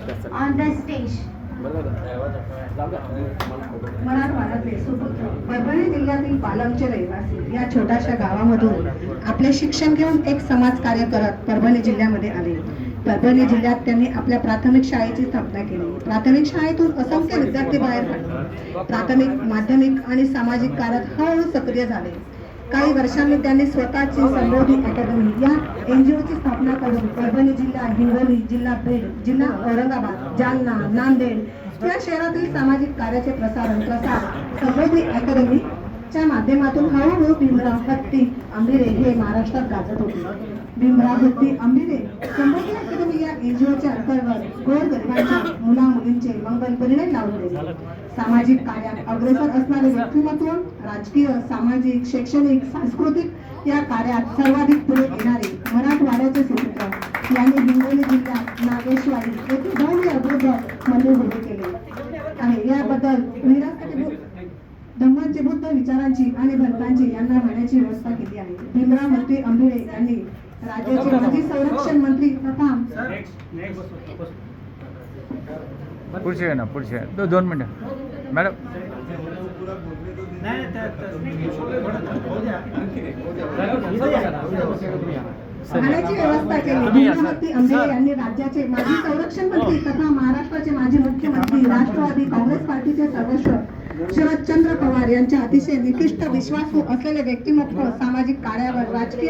on the stage. मराठवाड्यातले सुपुत्र परभणी जिल्ह्यातील पालमचे रहिवासी या छोट्याशा गावामधून आपले शिक्षण घेऊन एक समाज कार्य करत परभणी जिल्ह्यामध्ये आले. परभणी जिल्ह्यात त्यांनी आपल्या प्राथमिक शाळेची स्थापना केली. प्राथमिक शाळेतून असंख्य विद्यार्थी बाहेर पडले. प्राथमिक, माध्यमिक आणि सामाजिक कार्यात हळूहळू सक्रिय झाले. काही वर्षांनी त्यांनी स्वतःची समृद्धी अकॅडमी या NGOची स्थापना करून परभणी जिल्हा, हिंगोली जिल्हा, बीड जिल्हा, औरंगाबाद, जालना, नांदेड या शहरातील सामाजिक कार्याचे प्रसार समृद्धी अकॅडमीच्या माध्यमातून हळूहळू भीमराव हत्ती आंबिरे हे महाराष्ट्रात गाजत होते. भीमराव हत्ती आंबिरे समृद्धी अकॅडमी या NGOच्या अंतर्गत गोरगरिबांच्या मुला मुलींचे मंगल परिणाम लावले. सामाजिक कार्यात अग्रेसर असणारे व्यक्तिमत्व राजकीय, सामाजिक, शैक्षणिक, सांस्कृतिक या कार्यात सर्वाधिक पुढे येणारे मराठवाड्याचे सुपुत्र यांनी हिंगोली जिल्ह्यात नागेशवाडी येथे भव्य बुद्ध मंदिर उभे केले आहे. याबद्दल विरासती धम्मांची बुद्ध विचारांची आणि भक्तांची यांना राहण्याची व्यवस्था केली आहे. भीमराव हत्ती आंबिरे यांनी राज्याचे माजी संरक्षण मंत्री तथा पुढचे 2 मिनिटं मॅडम. खाण्याची व्यवस्था केली. भीमराव हत्ती आंबिरे यांनी राज्याचे माजी संरक्षण मंत्री तथा महाराष्ट्राचे माजी मुख्यमंत्री, राष्ट्रवादी काँग्रेस पार्टीचे सर्वस्व शरदचंद्र पवार यांच्या अतिशय निकृष्ट विश्वासू असलेले व्यक्तिमत्व सामाजिक कार्यावर, राजकीय